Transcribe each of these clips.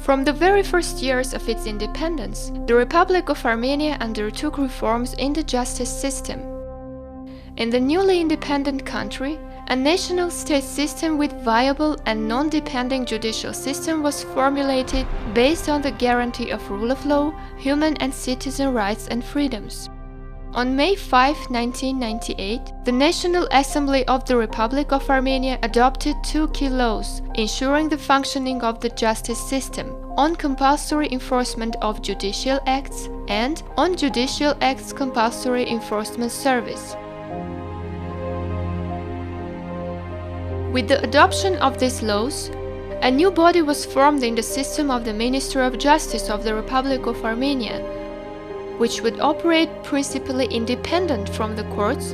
From the very first years of its independence, the Republic of Armenia undertook reforms in the justice system. In the newly independent country, a national state system with viable and non-dependent judicial system was formulated based on the guarantee of rule of law, human and citizen rights and freedoms. On May 5, 1998, the National Assembly of the Republic of Armenia adopted two key laws ensuring the functioning of the justice system on compulsory enforcement of judicial acts and on judicial acts compulsory enforcement service. With the adoption of these laws, a new body was formed in the system of the Ministry of Justice of the Republic of Armenia, which would operate principally independent from the courts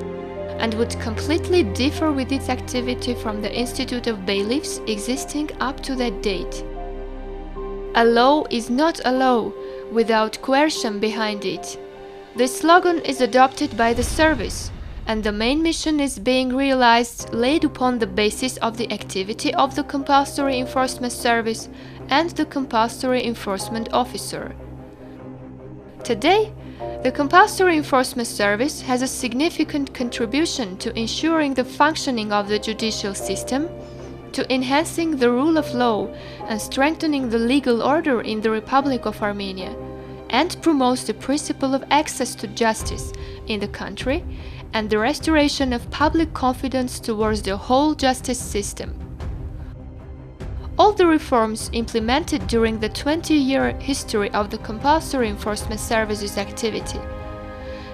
and would completely differ with its activity from the Institute of Bailiffs existing up to that date. A law is not a law without coercion behind it. This slogan is adopted by the service, and the main mission is being realized laid upon the basis of the activity of the Compulsory Enforcement Service and the Compulsory Enforcement Officer. Today, the Compulsory Enforcement Service has a significant contribution to ensuring the functioning of the judicial system, to enhancing the rule of law and strengthening the legal order in the Republic of Armenia, and promotes the principle of access to justice in the country and the restoration of public confidence towards the whole justice system. All the reforms implemented during the 20-year history of the Compulsory Enforcement Service's activity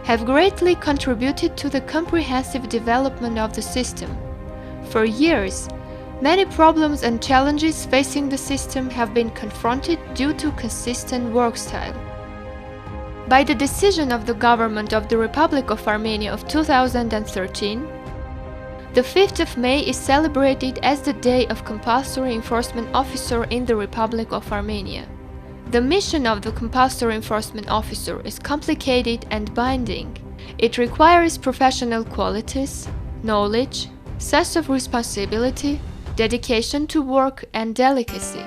have greatly contributed to the comprehensive development of the system. For years, many problems and challenges facing the system have been confronted due to consistent work style. By the decision of the government of the Republic of Armenia of 2013, the 5th of May is celebrated as the Day of Compulsory Enforcement Officer in the Republic of Armenia. The mission of the Compulsory Enforcement Officer is complicated and binding. It requires professional qualities, knowledge, sense of responsibility, dedication to work and delicacy.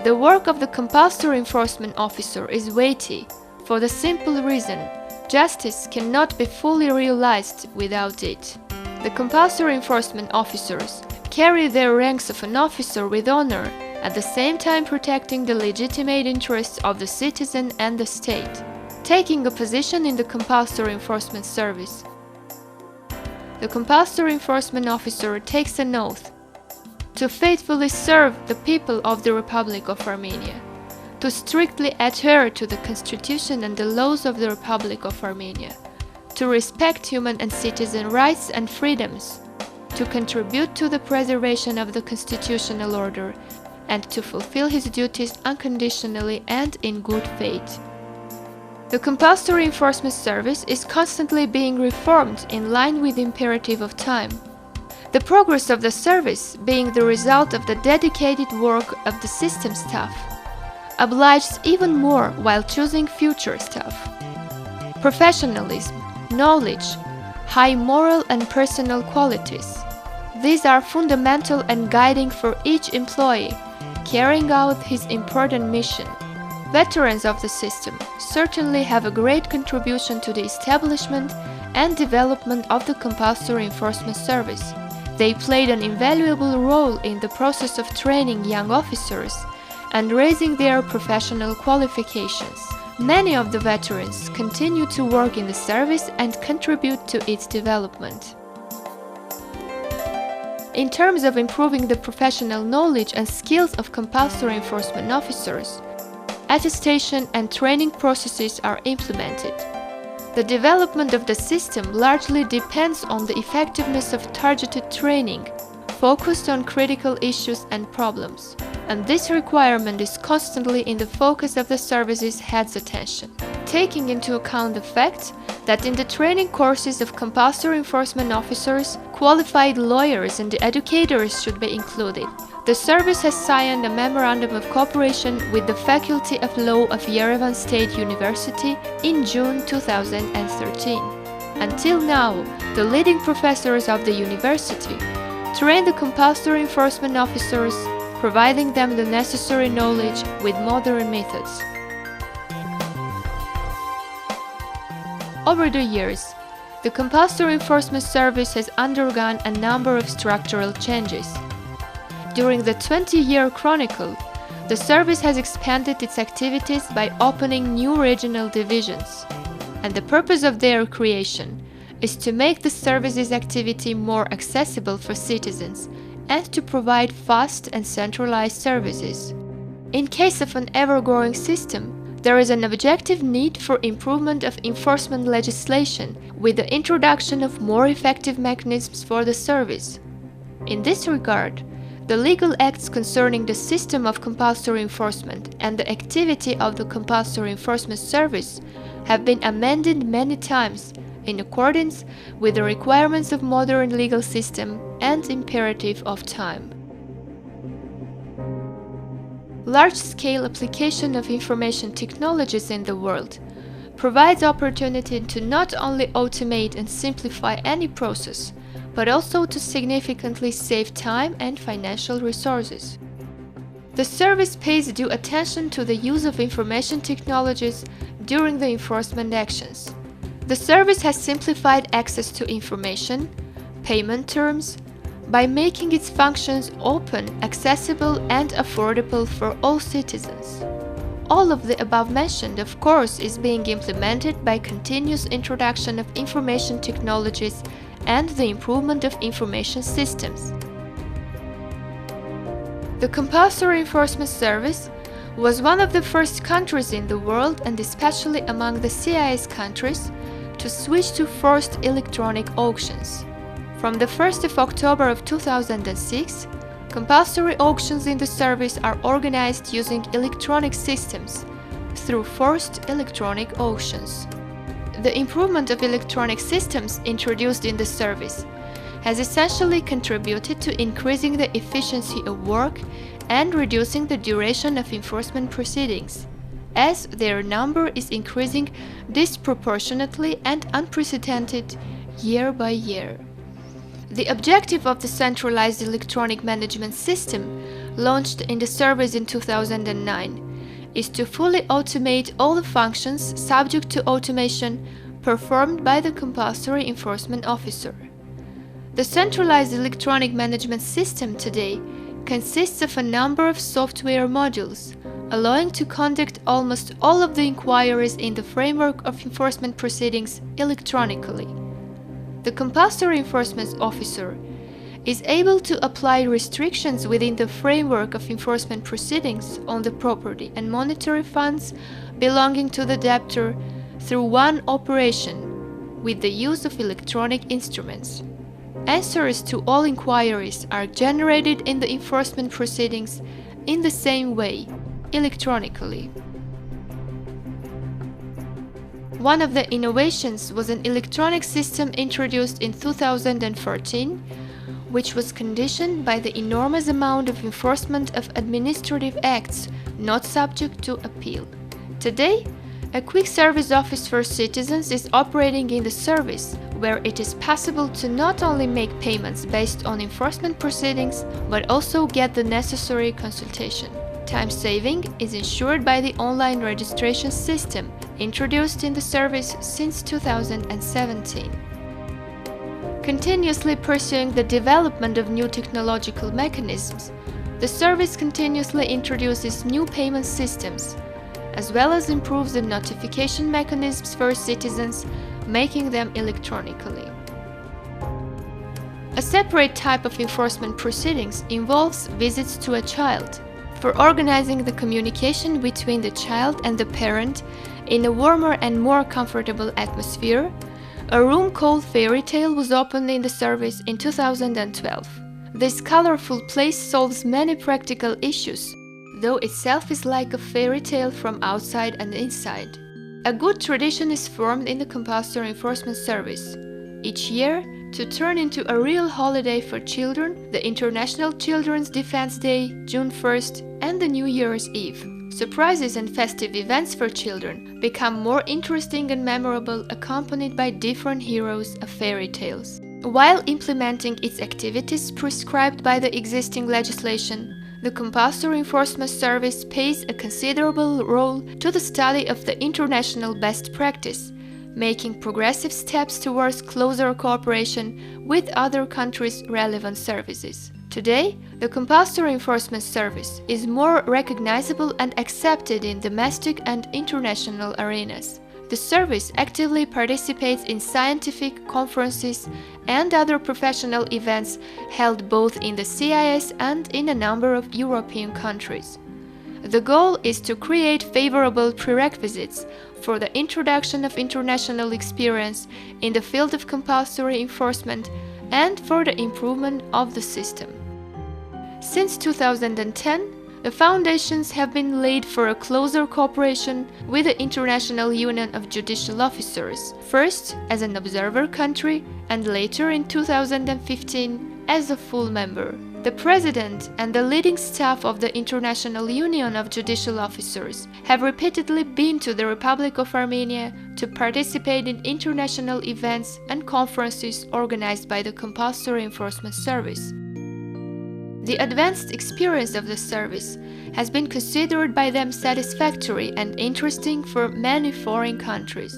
The work of the Compulsory Enforcement Officer is weighty for the simple reason justice cannot be fully realized without it. The compulsory enforcement officers carry their ranks of an officer with honor, at the same time protecting the legitimate interests of the citizen and the state. Taking a position in the compulsory enforcement service, the compulsory enforcement officer takes an oath to faithfully serve the people of the Republic of Armenia, to strictly adhere to the Constitution and the laws of the Republic of Armenia, to respect human and citizen rights and freedoms, to contribute to the preservation of the constitutional order, and to fulfill his duties unconditionally and in good faith. The compulsory enforcement service is constantly being reformed in line with the imperative of time. The progress of the service, being the result of the dedicated work of the system staff, obliges even more while choosing future staff. Professionalism, knowledge, high moral and personal qualities. These are fundamental and guiding for each employee carrying out his important mission. Veterans of the system certainly have a great contribution to the establishment and development of the compulsory enforcement service. They played an invaluable role in the process of training young officers and raising their professional qualifications. Many of the veterans continue to work in the service and contribute to its development. In terms of improving the professional knowledge and skills of compulsory enforcement officers, attestation and training processes are implemented. The development of the system largely depends on the effectiveness of targeted training, focused on critical issues and problems, and this requirement is constantly in the focus of the service's head's attention. Taking into account the fact that in the training courses of compulsory enforcement officers, qualified lawyers and educators should be included, the service has signed a memorandum of cooperation with the Faculty of Law of Yerevan State University in June 2013. Until now, the leading professors of the university train the compulsory enforcement officers, providing them the necessary knowledge with modern methods. Over the years, the Compulsory Enforcement Service has undergone a number of structural changes. During the 20-year chronicle, the service has expanded its activities by opening new regional divisions, and the purpose of their creation is to make the service's activity more accessible for citizens and to provide fast and centralized services. In case of an ever-growing system, there is an objective need for improvement of enforcement legislation with the introduction of more effective mechanisms for the service. In this regard, the legal acts concerning the system of compulsory enforcement and the activity of the Compulsory Enforcement Service have been amended many times in accordance with the requirements of modern legal system and imperative of time. Large-scale application of information technologies in the world provides opportunity to not only automate and simplify any process, but also to significantly save time and financial resources. The service pays due attention to the use of information technologies during the enforcement actions. The service has simplified access to information, payment terms, by making its functions open, accessible, and affordable for all citizens. All of the above mentioned, of course, is being implemented by continuous introduction of information technologies and the improvement of information systems. The Compulsory Enforcement Service was one of the first countries in the world, and especially among the CIS countries, to switch to forced electronic auctions. From the 1st of October of 2006, compulsory auctions in the service are organized using electronic systems through forced electronic auctions. The improvement of electronic systems introduced in the service has essentially contributed to increasing the efficiency of work and reducing the duration of enforcement proceedings, as their number is increasing disproportionately and unprecedented year by year. The objective of the centralized electronic management system, launched in the service in 2009, is to fully automate all the functions subject to automation performed by the compulsory enforcement officer. The centralized electronic management system today consists of a number of software modules, allowing to conduct almost all of the inquiries in the framework of enforcement proceedings electronically. The compulsory enforcement officer is able to apply restrictions within the framework of enforcement proceedings on the property and monetary funds belonging to the debtor through one operation with the use of electronic instruments. Answers to all inquiries are generated in the enforcement proceedings in the same way, electronically. One of the innovations was an electronic system introduced in 2014, which was conditioned by the enormous amount of enforcement of administrative acts not subject to appeal. Today, a quick service office for citizens is operating in the service, where it is possible to not only make payments based on enforcement proceedings, but also get the necessary consultation. Time saving is ensured by the online registration system introduced in the service since 2017. Continuously pursuing the development of new technological mechanisms, the service continuously introduces new payment systems, as well as improves the notification mechanisms for citizens, making them electronically. A separate type of enforcement proceedings involves visits to a child. For organizing the communication between the child and the parent in a warmer and more comfortable atmosphere, a room called Fairy Tale was opened in the service in 2012. This colorful place solves many practical issues, though itself is like a fairy tale from outside and inside. A good tradition is formed in the Compulsory Enforcement Service. Each year, to turn into a real holiday for children, the International Children's Defense Day, June 1st, and the New Year's Eve. Surprises and festive events for children become more interesting and memorable, accompanied by different heroes of fairy tales. While implementing its activities prescribed by the existing legislation, the Compulsory Enforcement Service pays a considerable role to the study of the international best practice, making progressive steps towards closer cooperation with other countries' relevant services. Today, the Compulsory Enforcement Service is more recognizable and accepted in domestic and international arenas. The service actively participates in scientific conferences and other professional events held both in the CIS and in a number of European countries. The goal is to create favorable prerequisites for the introduction of international experience in the field of compulsory enforcement and for the improvement of the system. Since 2010, the foundations have been laid for a closer cooperation with the International Union of Judicial Officers, first as an observer country and later in 2015 as a full member. The President and the leading staff of the International Union of Judicial Officers have repeatedly been to the Republic of Armenia to participate in international events and conferences organized by the Compulsory Enforcement Service. The advanced experience of the service has been considered by them satisfactory and interesting for many foreign countries.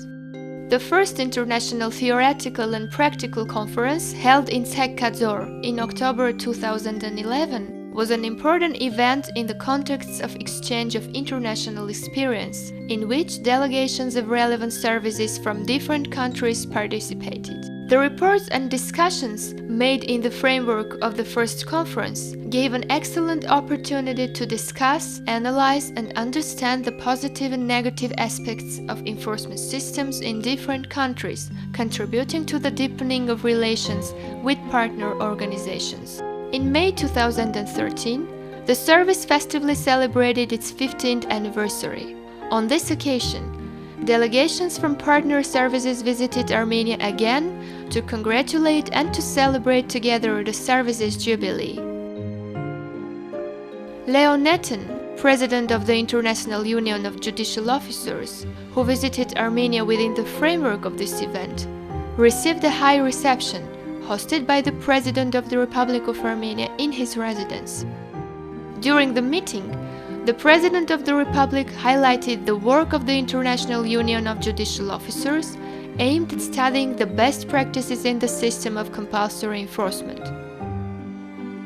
The first international theoretical and practical conference held in Kadzor in October 2011 was an important event in the context of exchange of international experience, in which delegations of relevant services from different countries participated. The reports and discussions made in the framework of the first conference gave an excellent opportunity to discuss, analyze, and understand the positive and negative aspects of enforcement systems in different countries, contributing to the deepening of relations with partner organizations. In May 2013, the service festively celebrated its 15th anniversary. On this occasion, delegations from partner services visited Armenia again to congratulate and to celebrate together the service's jubilee. Leo Netten, president of the International Union of Judicial Officers, who visited Armenia within the framework of this event, received a high reception hosted by the President of the Republic of Armenia in his residence. During the meeting, the President of the Republic highlighted the work of the International Union of Judicial Officers aimed at studying the best practices in the system of compulsory enforcement.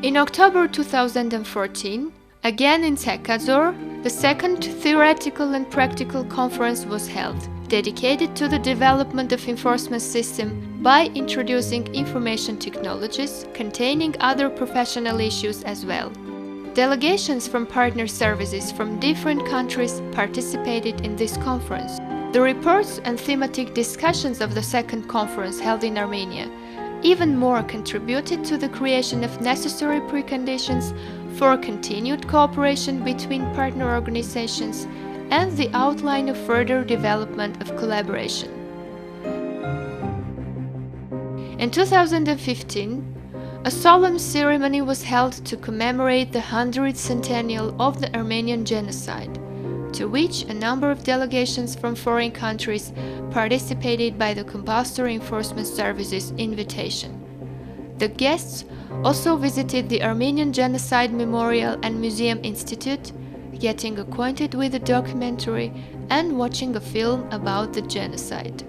In October 2014, again in Kadzor, the second theoretical and practical conference was held, dedicated to the development of enforcement system by introducing information technologies containing other professional issues as well. Delegations from partner services from different countries participated in this conference. The reports and thematic discussions of the second conference held in Armenia even more contributed to the creation of necessary preconditions for continued cooperation between partner organizations and the outline of further development of collaboration. In 2015, a solemn ceremony was held to commemorate the 100th centennial of the Armenian genocide, to which a number of delegations from foreign countries participated by the Compulsory Enforcement Service's invitation. The guests also visited the Armenian Genocide Memorial and Museum Institute, getting acquainted with the documentary and watching a film about the genocide.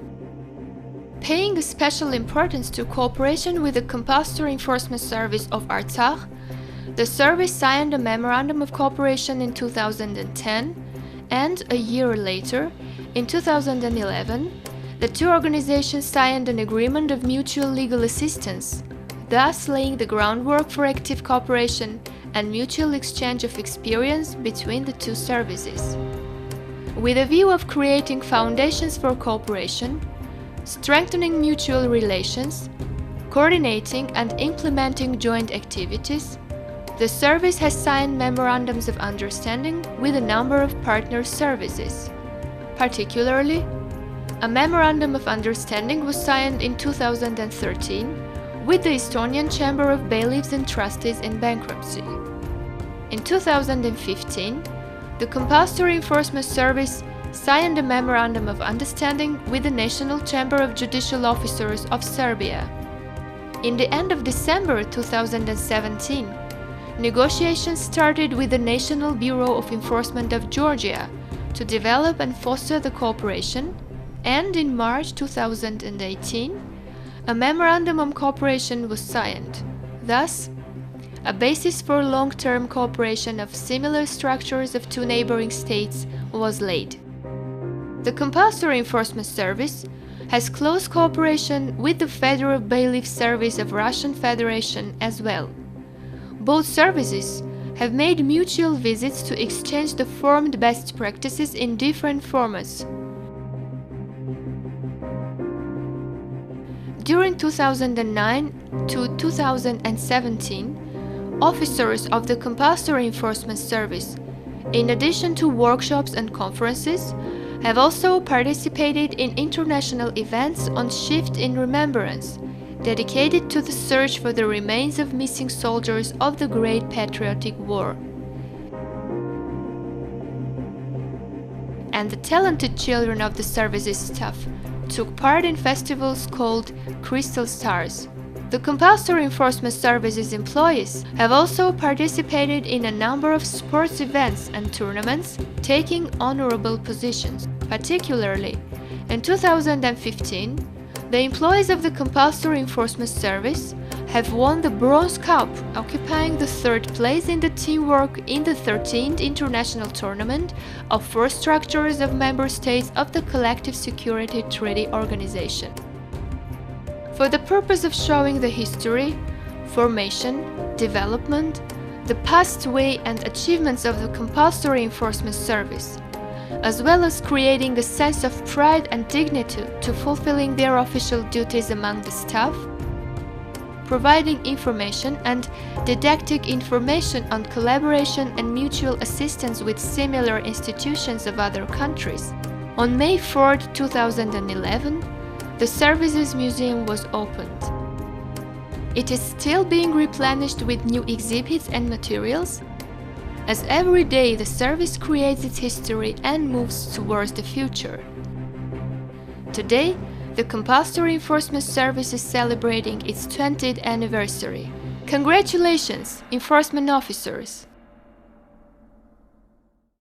Paying a special importance to cooperation with the Compulsory Enforcement Service of Artsakh, the service signed a Memorandum of Cooperation in 2010, and a year later, in 2011, the two organizations signed an agreement of mutual legal assistance, thus laying the groundwork for active cooperation and mutual exchange of experience between the two services. With a view of creating foundations for cooperation, strengthening mutual relations, coordinating and implementing joint activities, the service has signed memorandums of understanding with a number of partner services. Particularly, a memorandum of understanding was signed in 2013 with the Estonian Chamber of Bailiffs and Trustees in Bankruptcy. In 2015, the Compulsory Enforcement Service signed a Memorandum of Understanding with the National Chamber of Judicial Officers of Serbia. In the end of December 2017, negotiations started with the National Bureau of Enforcement of Georgia to develop and foster the cooperation, and in March 2018, a memorandum of cooperation was signed. Thus, a basis for long-term cooperation of similar structures of two neighboring states was laid. The Compulsory Enforcement Service has close cooperation with the Federal Bailiff Service of Russian Federation as well. Both services have made mutual visits to exchange the formed best practices in different formats. During 2009 to 2017, officers of the Compulsory Enforcement Service, in addition to workshops and conferences, have also participated in international events on Shift in Remembrance, dedicated to the search for the remains of missing soldiers of the Great Patriotic War. And the talented children of the service's staff took part in festivals called Crystal Stars. The Compulsory Enforcement Service's employees have also participated in a number of sports events and tournaments, taking honorable positions. Particularly, in 2015, the employees of the Compulsory Enforcement Service have won the Bronze Cup, occupying the third place in the teamwork in the 13th International Tournament of Force Structures of Member States of the Collective Security Treaty Organization. For the purpose of showing the history, formation, development, the past way and achievements of the Compulsory Enforcement Service, as well as creating a sense of pride and dignity to fulfilling their official duties among the staff, providing information and didactic information on collaboration and mutual assistance with similar institutions of other countries. On May 4, 2011, the Services Museum was opened. It is still being replenished with new exhibits and materials, as every day the service creates its history and moves towards the future. Today, the Compulsory Enforcement Service is celebrating its 20th anniversary. Congratulations, enforcement officers!